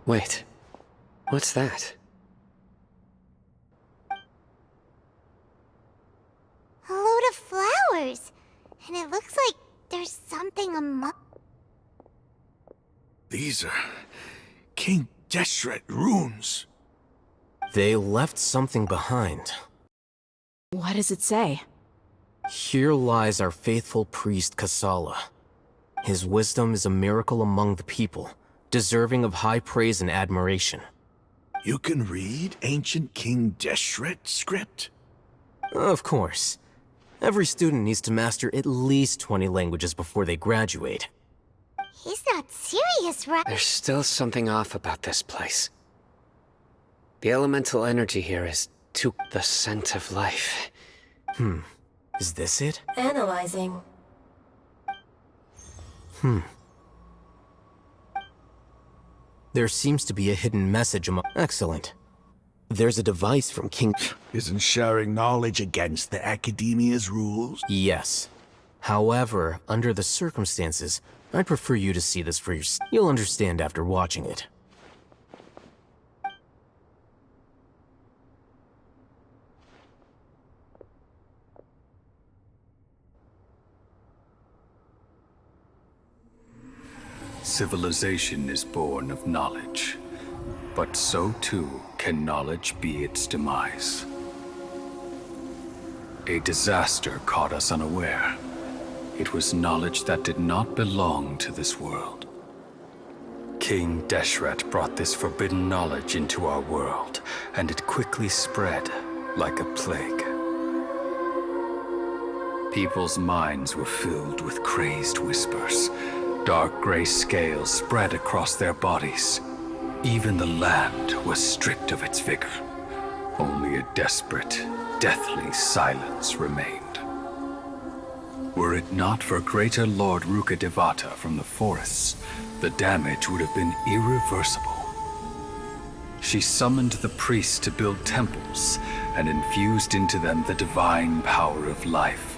Wait, what's that? A load of flowers. And it looks like there's something among... These are King Deshret runes. They left something behind. What does it say? Here lies our faithful priest Kasala. His wisdom is a miracle among the people, deserving of high praise and admiration. You can read ancient King Deshret script? Of course. Every student needs to master at least 20 languages before they graduate. He's not serious, right? There's still something off about this place. The elemental energy here is too... the scent of life. Is this it? Analyzing. There seems to be a hidden message among... Excellent. There's a device from King... Isn't sharing knowledge against the Academia's rules? Yes. However, under the circumstances, I'd prefer you to see this for yourself. You'll understand after watching it. Civilization is born of knowledge, but so too can knowledge be its demise. A disaster caught us unaware. It was knowledge that did not belong to this world. King Deshret brought this forbidden knowledge into our world, and it quickly spread like a plague. People's minds were filled with crazed whispers. Dark gray scales spread across their bodies. Even the land was stripped of its vigor. Only a desperate, deathly silence remained. Were it not for greater Lord Rukkhadevata from the forests, the damage would have been irreversible. She summoned the priests to build temples and infused into them the divine power of life.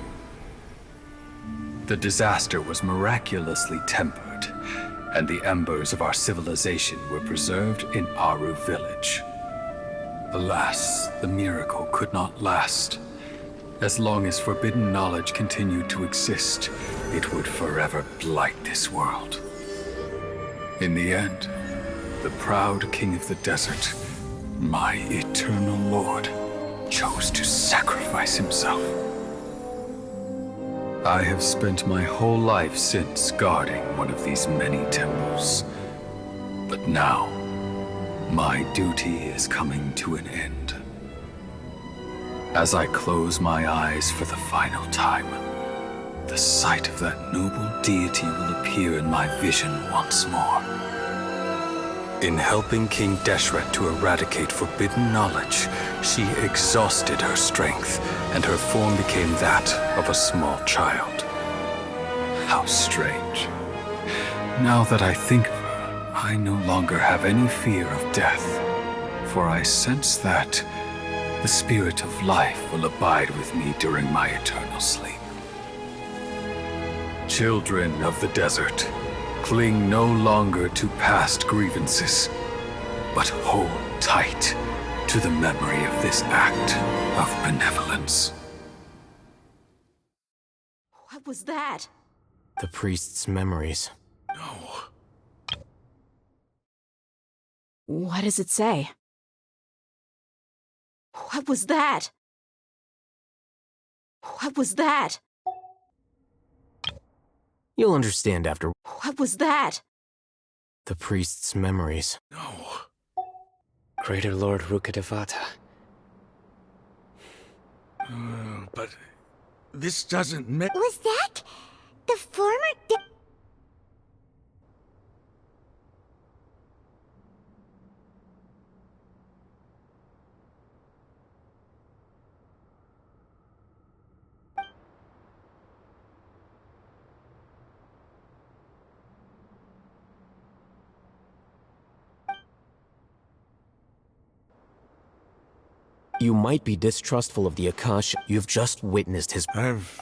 The disaster was miraculously tempered, and the embers of our civilization were preserved in Aru village. Alas, the miracle could not last. As long as forbidden knowledge continued to exist, it would forever blight this world. In the end, the proud king of the desert, my eternal lord, chose to sacrifice himself. I have spent my whole life since guarding one of these many temples. But now, my duty is coming to an end. As I close my eyes for the final time, the sight of that noble deity will appear in my vision once more. In helping King Deshret to eradicate forbidden knowledge, she exhausted her strength, and her form became that of a small child. How strange. Now that I think of her, I no longer have any fear of death, for I sense that the spirit of life will abide with me during my eternal sleep. Children of the desert, cling no longer to past grievances, but hold tight to the memory of this act of benevolence. What was that? The priest's memories. No. What does it say? What was that? What was that? You'll understand after... What was that? The priest's memories. No. Greater Lord Rukkhadevata. But this doesn't make... Was that the former... You might be distrustful of the Akasha. You've just witnessed his... I've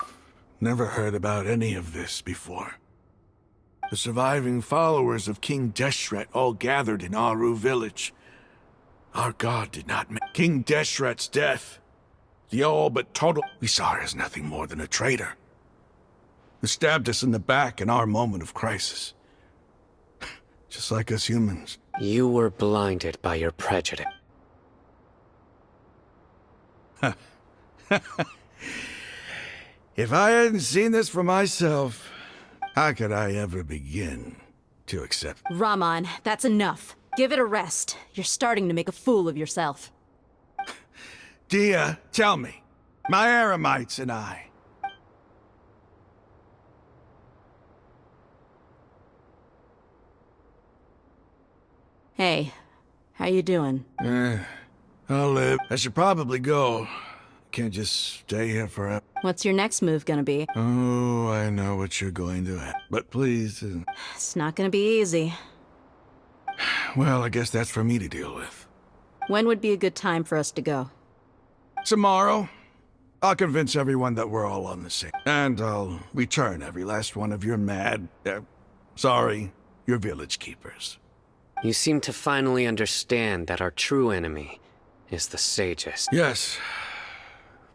never heard about any of this before. The surviving followers of King Deshret all gathered in Aru village. Our god did not make King Deshret's death. The all but total we saw her as nothing more than a traitor. Who stabbed us in the back in our moment of crisis. Just like us humans. You were blinded by your prejudice. If I hadn't seen this for myself, how could I ever begin to accept? Raman, that's enough. Give it a rest. You're starting to make a fool of yourself. Dia, tell me, my Aramites and I. Hey, how you doing? I'll live. I should probably go. Can't just stay here forever. What's your next move gonna be? Oh, I know what you're going to have. But please, It's not gonna be easy. well, I guess that's for me to deal with. When would be a good time for us to go? Tomorrow, I'll convince everyone that we're all on the same. And I'll return every last one of your your village keepers. You seem to finally understand that our true enemy is the sages. Yes,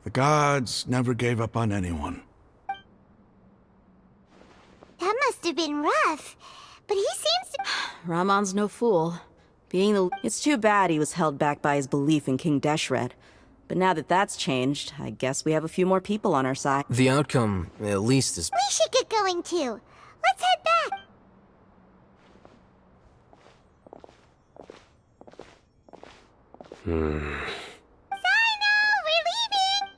the gods never gave up on anyone. That must have been rough. But he seems to... Ramon's no fool. It's too bad he was held back by his belief in King Deshret. But now that that's changed, I guess we have a few more people on our side. The outcome, at least, is... We should get going too. Let's head back. Sino, we're leaving.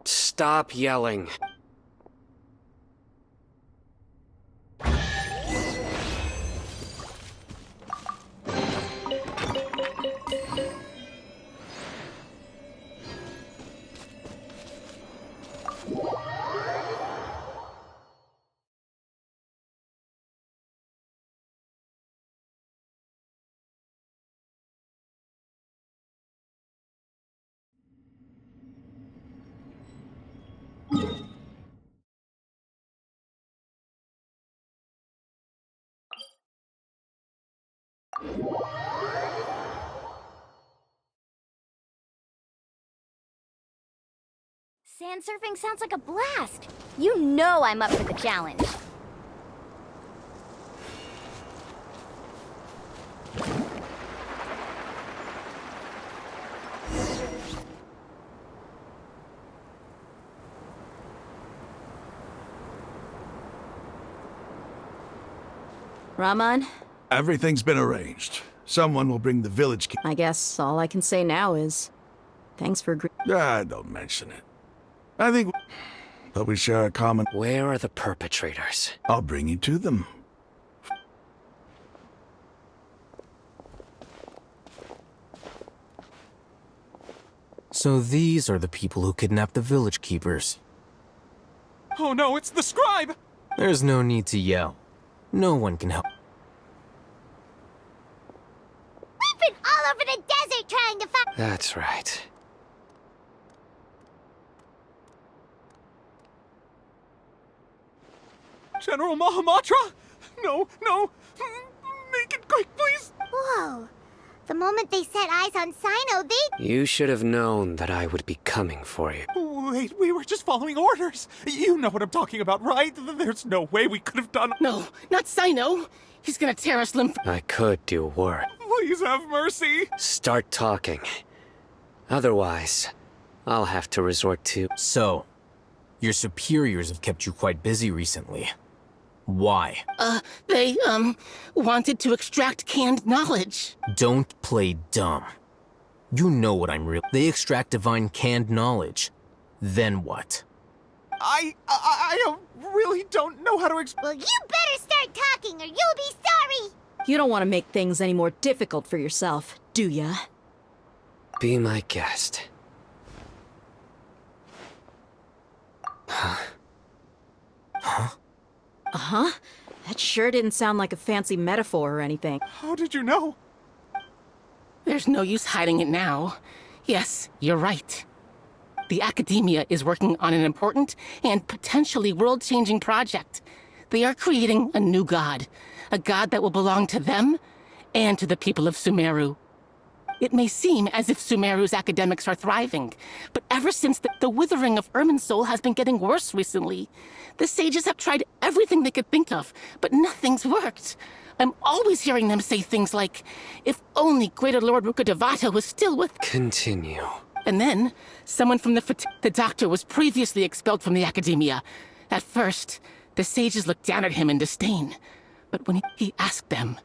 Stop yelling. Sand surfing sounds like a blast. You know I'm up for the challenge. Raman, Everything's been arranged. Someone will bring the village I guess all I can say now is... Thanks for don't mention it. I think... But we share a common... Where are the perpetrators? I'll bring you to them. So these are the people who kidnapped the village keepers. Oh no, it's the scribe! There's no need to yell. No one can help. We've been all over the desert trying to find... That's right. General Mahamatra? No, no! Make it quick, please! Whoa. The moment they set eyes on Sino, they... You should have known that I would be coming for you. Wait, we were just following orders. You know what I'm talking about, right? There's no way we could have done... No, not Sino. He's gonna tear us limb. I could do worse. Please have mercy. Start talking. Otherwise, I'll have to resort to... So, your superiors have kept you quite busy recently. Why? They, wanted to extract canned knowledge. Don't play dumb. You know what I'm real. They extract divine canned knowledge. Then what? I really don't know how to explain. Well, you better start talking or you'll be sorry. You don't want to make things any more difficult for yourself, do ya? Be my guest. Uh-huh. That sure didn't sound like a fancy metaphor or anything. How did you know? There's no use hiding it now. Yes, you're right. The Academia is working on an important and potentially world-changing project. They are creating a new god. A god that will belong to them and to the people of Sumeru. It may seem as if Sumeru's academics are thriving, but ever since the withering of Irminsul has been getting worse recently. The sages have tried everything they could think of, but nothing's worked. I'm always hearing them say things like, if only Greater Lord Rukkhadevata was still with— Continue. And then, someone from the doctor was previously expelled from the academia. At first, the sages looked down at him in disdain. But when he asked them,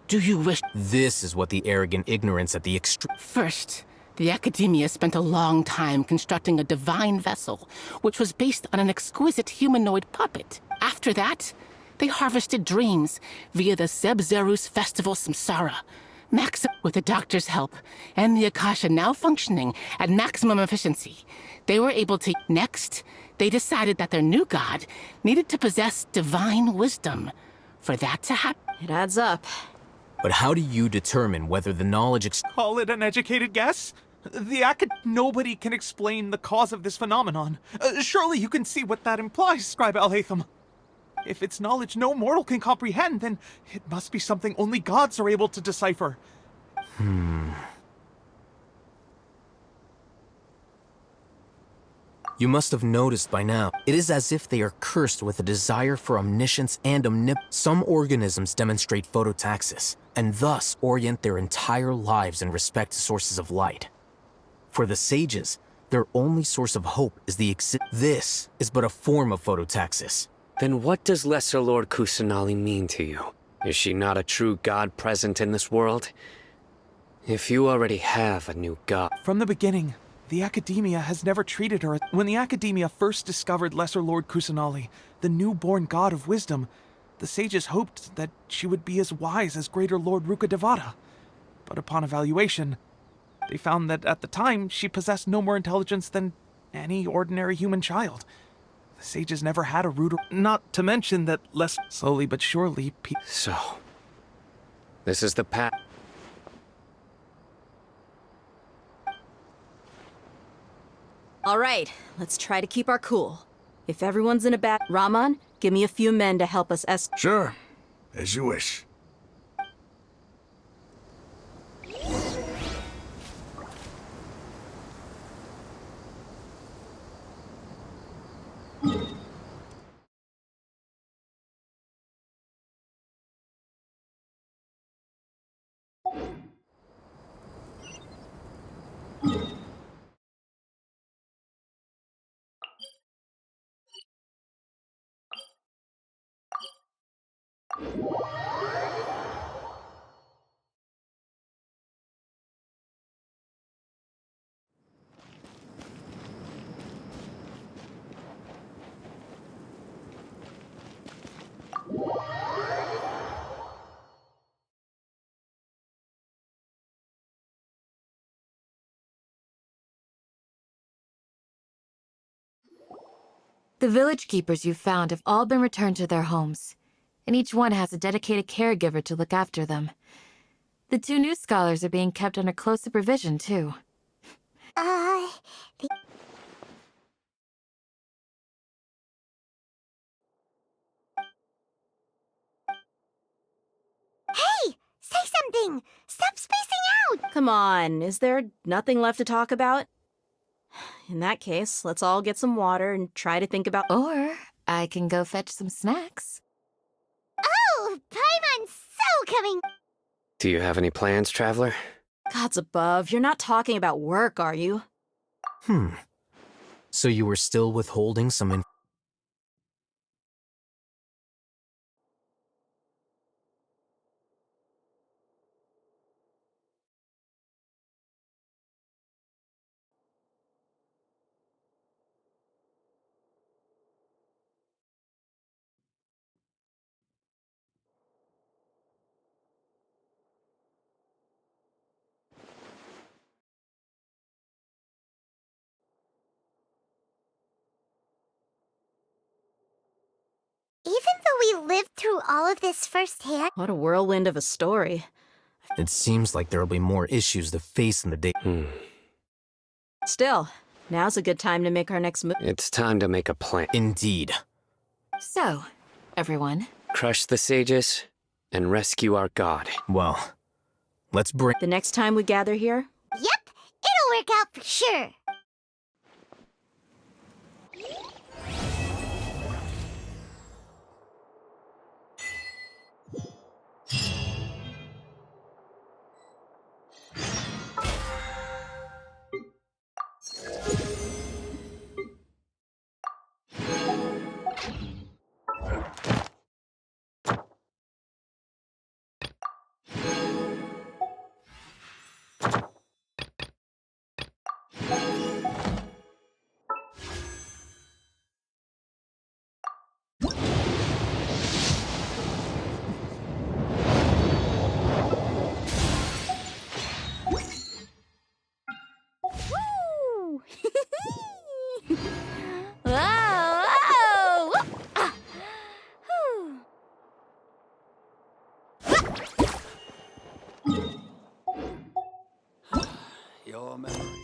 do you wish— This is what the arrogant ignorance at the extreme— First, the academia spent a long time constructing a divine vessel, which was based on an exquisite humanoid puppet. After that, they harvested dreams via the Zeb-Zerus Festival Samsara. With the doctor's help, and the Akasha now functioning at maximum efficiency, they were able to— Next, they decided that their new god needed to possess divine wisdom. For that to happen— It adds up. But how do you determine whether the knowledge Call it an educated guess? Nobody can explain the cause of this phenomenon. Surely you can see what that implies, Scribe Alhaitham. If it's knowledge no mortal can comprehend, then it must be something only gods are able to decipher. You must have noticed by now. It is as if they are cursed with a desire for omniscience and Some organisms demonstrate phototaxis, and thus orient their entire lives in respect to sources of light. For the sages, their only source of hope is This is but a form of phototaxis. Then what does Lesser Lord Kusanali mean to you? Is she not a true god present in this world? If you already have a new god— From the beginning, the Academia has never treated her— When the Academia first discovered Lesser Lord Kusanali, the newborn god of wisdom, the sages hoped that she would be as wise as Greater Lord Rukkhadevata. But upon evaluation, they found that at the time she possessed no more intelligence than any ordinary human child. The sages never had a ruder— Not to mention that slowly but surely So, this is the path. All right, let's try to keep our cool. If everyone's in a bad— Rahman, give me a few men to help us Sure, as you wish. The village keepers you've found have all been returned to their homes, and each one has a dedicated caregiver to look after them. The 2 new scholars are being kept under close supervision, too. Hey! Say something! Stop spacing out! Come on, is there nothing left to talk about? In that case, let's all get some water and try to think about— Or I can go fetch some snacks. Oh! Paimon's so coming! Do you have any plans, traveler? Gods above, you're not talking about work, are you? So you were still withholding some Even though we lived through all of this firsthand, What a whirlwind of a story. It seems like there'll be more issues to face in the day. Still, now's a good time to make our next move. It's time to make a plan. Indeed. So, everyone. Crush the sages and rescue our god. Well, let's bring. The next time we gather here, Yep, it'll work out for sure. Woo! Whoa! Whoa! Ah. Whew. Your memory.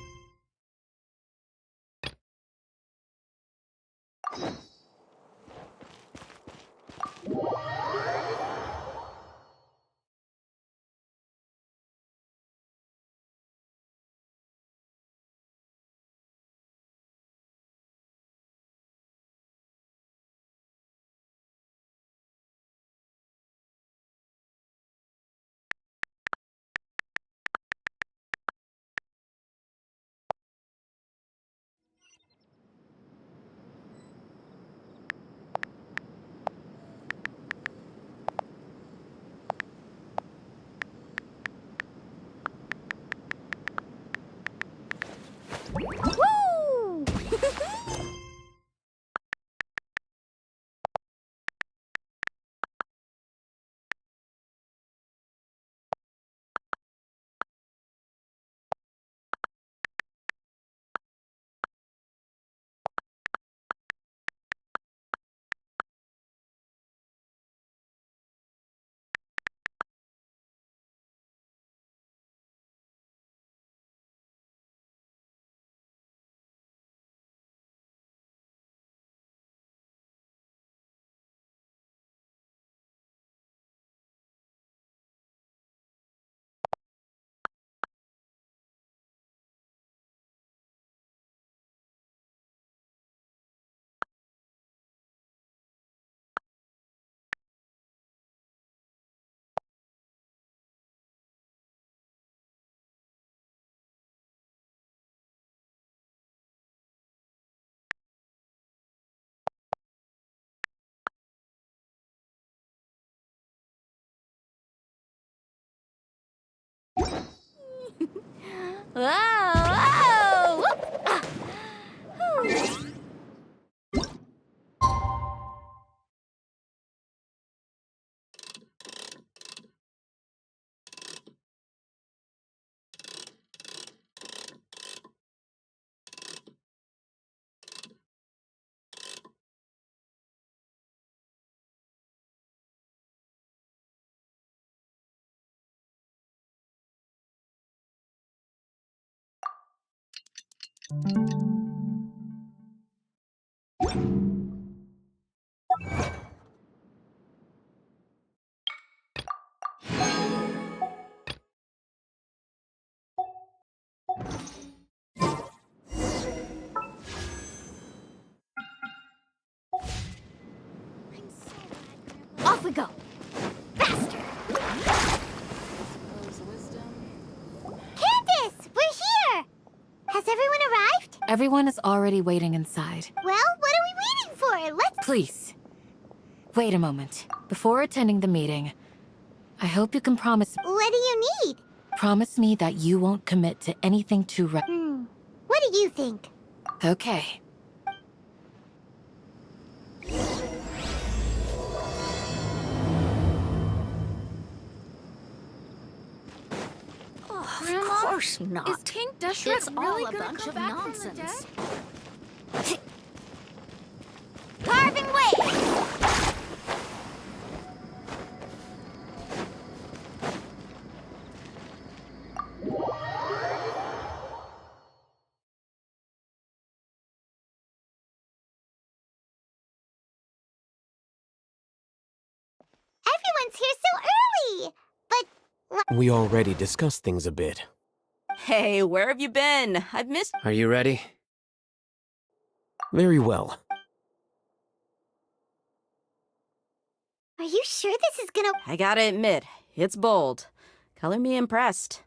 Woo! Whoa! Whoa! Ah. Whew. Off we go! Faster! Candace! We're here! Has everyone arrived? Everyone is already waiting inside. Well, what are we waiting for? Let's... Please, wait a moment. Before attending the meeting, I hope you can promise What do you need? promise me that you won't commit to anything too What do you think? Okay. Of course not. Is King Deshret It's really all a gonna bunch come of back from the nonsense. dead? Carving way! Everyone's here so early! But We already discussed things a bit. Hey, where have you been? I've missed. Are you ready? Very well. are you sure this is gonna... I gotta admit, it's bold. Color me impressed.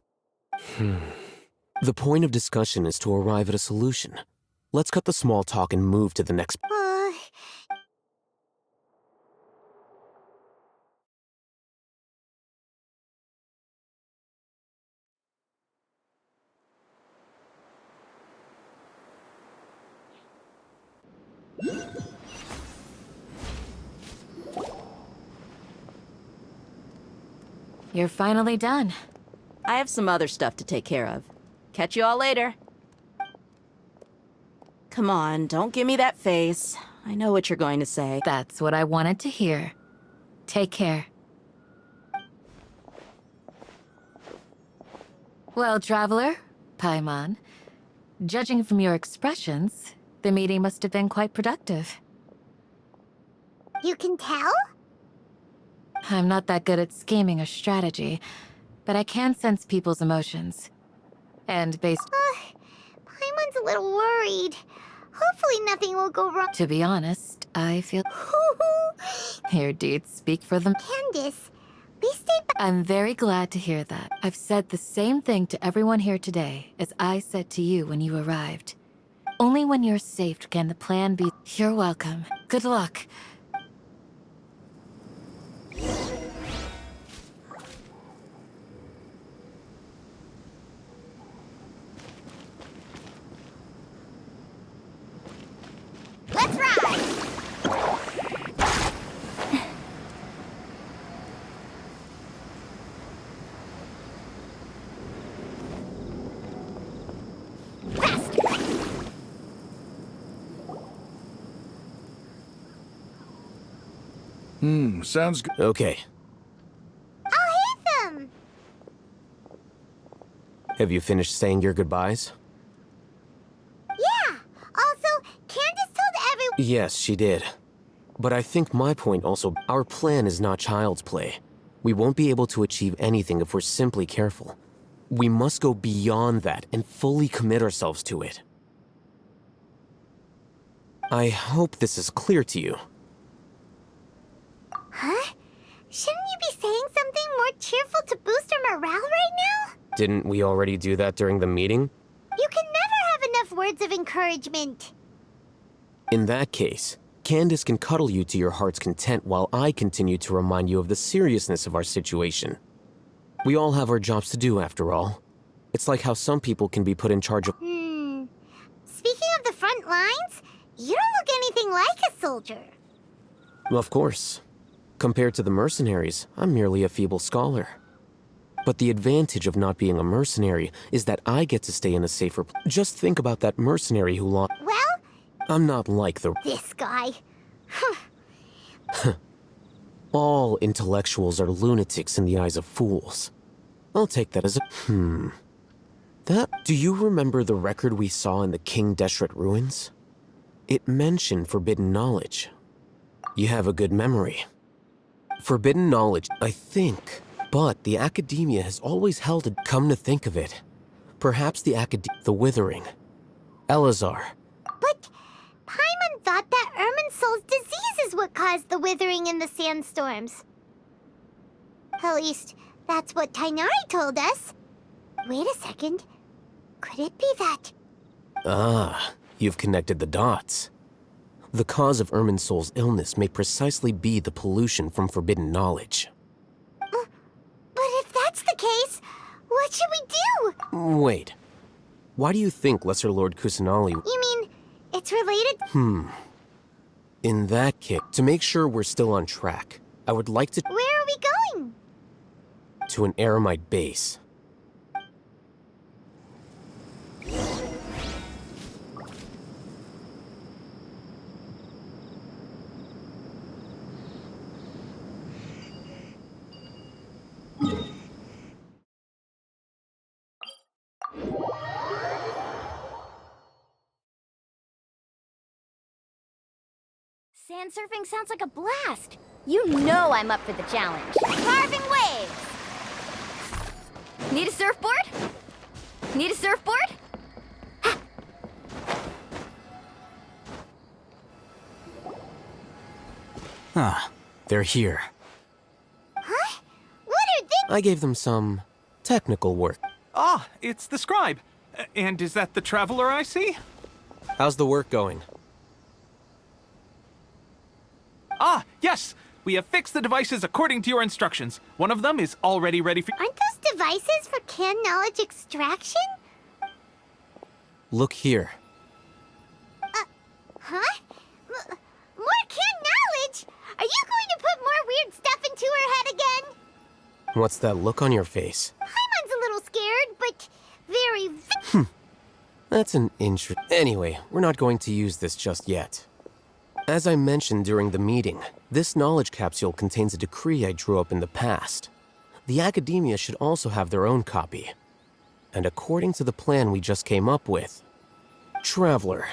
The point of discussion is to arrive at a solution. Let's cut the small talk and move to the next. You're finally done. I have some other stuff to take care of. Catch you all later. Come on, don't give me that face. I know what you're going to say. That's what I wanted to hear. Take care. Well, Traveler, Paimon, judging from your expressions, the meeting must have been quite productive. You can tell? I'm not that good at scheming or strategy, but I can sense people's emotions. And based... Paimon's a little worried. Hopefully nothing will go wrong. To be honest, I feel... Your deeds speak for them. Candace, we stayed back. I'm very glad to hear that. I've said the same thing to everyone here today as I said to you when you arrived. Only when you're safe can the plan be... You're welcome. Good luck. Let's ride! Sounds good. Okay. I'll hit them! Have you finished saying your goodbyes? Yeah! Also, Candace told everyone... Yes, she did. But I think my point also, our plan is not child's play. We won't be able to achieve anything if we're simply careful. We must go beyond that and fully commit ourselves to it. I hope this is clear to you. Huh? Shouldn't you be saying something more cheerful to boost our morale right now? Didn't we already do that during the meeting? You can never have enough words of encouragement. In that case, Candace can cuddle you to your heart's content while I continue to remind you of the seriousness of our situation. We all have our jobs to do, after all. It's like how some people can be put in charge of... Speaking of the front lines, you don't look anything like a soldier. Of course. Compared to the mercenaries, I'm merely a feeble scholar. But the advantage of not being a mercenary is that I get to stay in a safer place. Just think about that mercenary who lost... Well... I'm not like the... This guy. All intellectuals are lunatics in the eyes of fools. I'll take that as a... Do you remember the record we saw in the King Deshret ruins? It mentioned forbidden knowledge. You have a good memory. Forbidden knowledge, I think. But the Academia has always held it. Come to think of it. Perhaps the Withering. Elazar. But Paimon thought that Irminsul's disease is what caused the withering in the sandstorms. At least, that's what Tainari told us. Wait a second. Could it be that... Ah, you've connected the dots. The cause of Irminsul's illness may precisely be the pollution from forbidden knowledge. But if that's the case, what should we do? Wait. Why do you think Lesser Lord Kusanali... You mean, it's related... In that case, to make sure we're still on track, I would like to... Where are we going? To an Eremite base. Sand surfing sounds like a blast. You know I'm up for the challenge. Carving waves! Need a surfboard? Need a surfboard? Ah, they're here. Huh? What are they? I gave them some technical work. Ah, it's the scribe. And is that the traveler I see? How's the work going? Ah, yes! We have fixed the devices according to your instructions. One of them is already ready for— Aren't those devices for canned knowledge extraction? Look here. Huh? More canned knowledge? Are you going to put more weird stuff into her head again? What's that look on your face? Paimon's a little scared, but very That's an Anyway, we're not going to use this just yet. As I mentioned during the meeting, this knowledge capsule contains a decree I drew up in the past. The academia should also have their own copy. And according to the plan we just came up with, Traveler,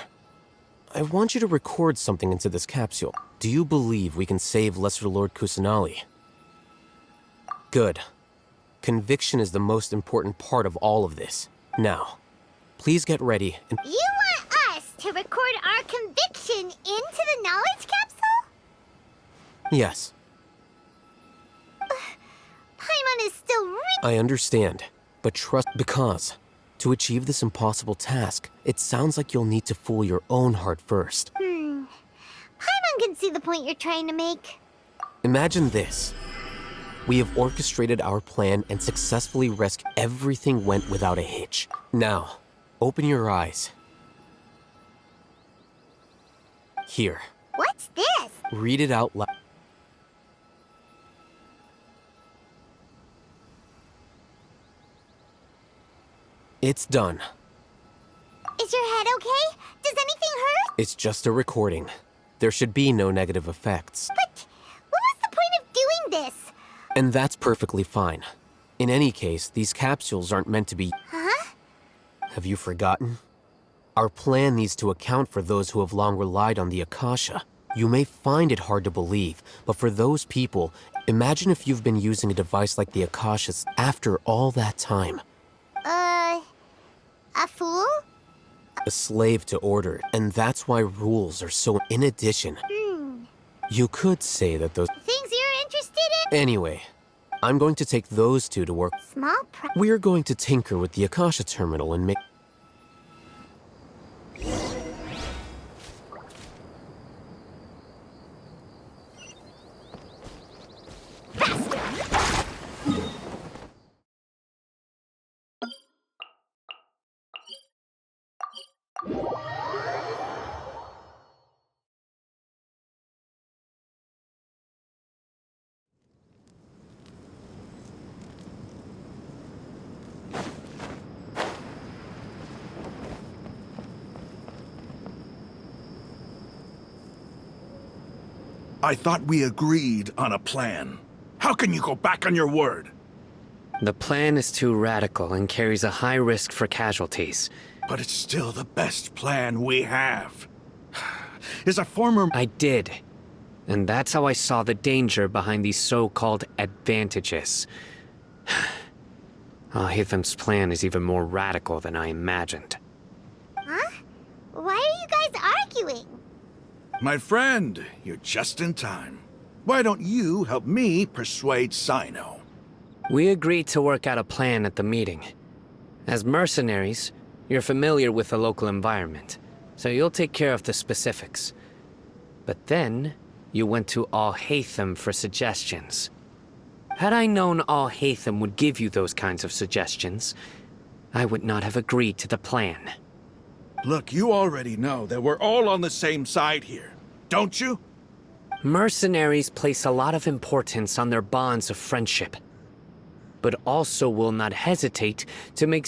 I want you to record something into this capsule. Do you believe we can save Lesser Lord Kusanali? Good. Conviction is the most important part of all of this. Now, please get ready and— You want us to record our conviction into the knowledge capsule? Yes, Paimon is still I understand, but trust— because to achieve this impossible task, it sounds like you'll need to fool your own heart first. Paimon can see the point you're trying to make. Imagine this. We have orchestrated our plan and successfully rescued— Everything went without a hitch. Now, open your eyes. Here, What's this? read it out loud. It's done. Is your head okay? Does anything hurt? It's just a recording. There should be no negative effects. But what was the point of doing this? And that's perfectly fine. In any case, these capsules aren't meant to be— Huh? Have you forgotten? Our plan needs to account for those who have long relied on the Akasha. You may find it hard to believe, but for those people, imagine if you've been using a device like the Akasha's after all that time. A fool? A slave to order, and that's why rules are so— In addition, you could say that those— Things you're interested in? Anyway, I'm going to take those two to work. Small We're going to tinker with the Akasha terminal and make— I thought we agreed on a plan. How can you go back on your word? The plan is too radical and carries a high risk for casualties. But it's still the best plan we have. Is a former— I did. And that's how I saw the danger behind these so-called advantages. Hitham's plan is even more radical than I imagined. Huh? Why are you guys arguing? My friend, you're just in time. Why don't you help me persuade Sino? We agreed to work out a plan at the meeting. As mercenaries, you're familiar with the local environment, so you'll take care of the specifics. But then, you went to Al-Haytham for suggestions. Had I known Al-Haytham would give you those kinds of suggestions, I would not have agreed to the plan. Look, you already know that we're all on the same side here, don't you? Mercenaries place a lot of importance on their bonds of friendship, but also will not hesitate to make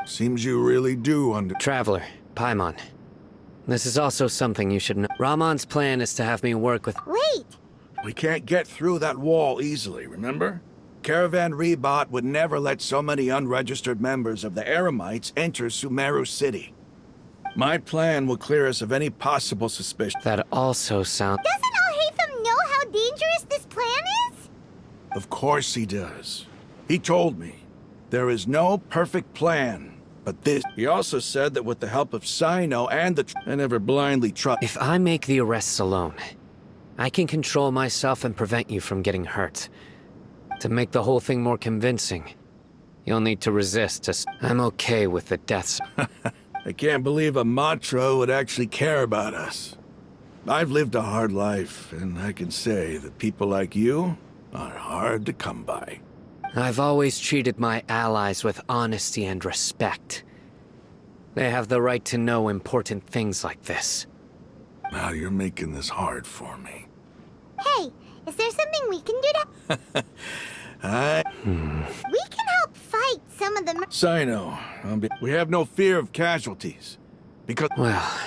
Seems you really do Traveler, Paimon. This is also something you should know. Rahman's plan is to have me work with— Wait! We can't get through that wall easily, remember? Caravan Rebot would never let so many unregistered members of the Eremites enter Sumeru City. My plan will clear us of any possible suspicion. That also sounds... Doesn't Al-Haytham know how dangerous this plan is? Of course he does. He told me. There is no perfect plan, but this... He also said that with the help of Sino and the... I never blindly trust... If I make the arrests alone, I can control myself and prevent you from getting hurt. To make the whole thing more convincing, you'll need to resist us. I'm okay with the deaths. I can't believe a Matra would actually care about us. I've lived a hard life, and I can say that people like you are hard to come by. I've always treated my allies with honesty and respect. They have the right to know important things like this. Now you're making this hard for me. Hey, is there something we can do to... We can help fight some of the... Sino, we have no fear of casualties. Because... Well,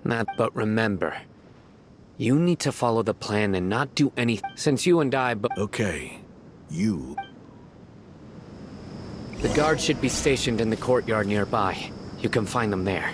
not but remember, you need to follow the plan and not do anything. Since you and I... Okay, you... The guards should be stationed in the courtyard nearby. You can find them there.